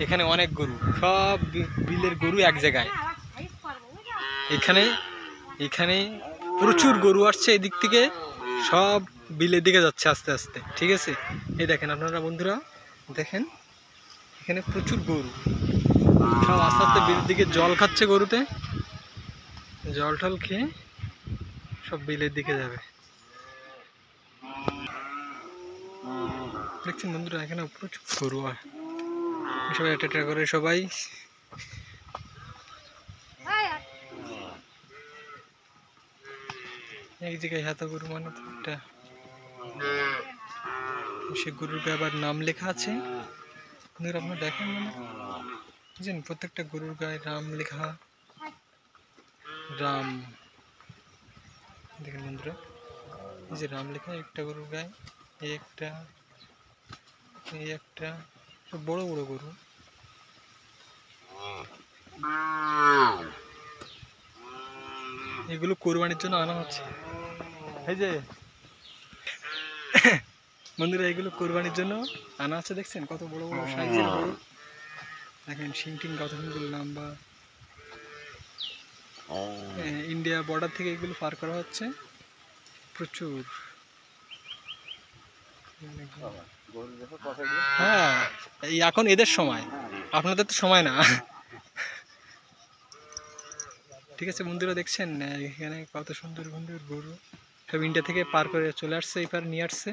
এখানে অনেক গরু, সব বিলের গরু এক জায়গায়। এখানে এখানে প্রচুর গরু আসছে এদিক থেকে, সব বিলের দিকে যাচ্ছে আস্তে আস্তে। ঠিক আছে, এই দেখেন আপনারা বন্ধুরা, দেখেন এখানে প্রচুর গরু সব আস্তে আস্তে বিলের দিকে জল খাচ্ছে। গরুতে জল টল খেয়ে সব বিলের দিকে যাবে। দেখছেন বন্ধুরা, এখানে প্রচুর গরু হয়, সবাই একটা করে সবাই। এক জায়গায় হাতা গরু মানে তো একটা, সে গরুর গায়ে আবার নাম লেখা আছে। বন্ধুরা আপনারা দেখেন, মানে বুঝছেন, প্রত্যেকটা গরুর গায়ে রাম লেখা, রাম। দেখেন বন্ধুরা, এই যে রাম লেখা একটা গরুর গায়ে, এই একটা, এই একটা, সব বড় বড় গরু। এগুলো কোরবানির জন্য আনা হচ্ছে। এই যে বন্ধুরা, এগুলো কোরবানির জন্য আনা হচ্ছে। দেখছেন কত বড় বড় সাইজের গরু, দেখেন শিং টিং কত সুন্দর লম্বা। ইন্ডিয়া বর্ডার থেকে এগুলো পার করা হচ্ছে প্রচুর। হ্যাঁ, এই এখন এদের সময়, আপনাদের তো সময় না। ঠিক আছে বন্ধুরা, দেখছেন এখানে কত সুন্দর সুন্দর গরু, সব ইন্ডিয়া থেকে পার করে চলে আসছে, এই পার নিয়ে আসছে।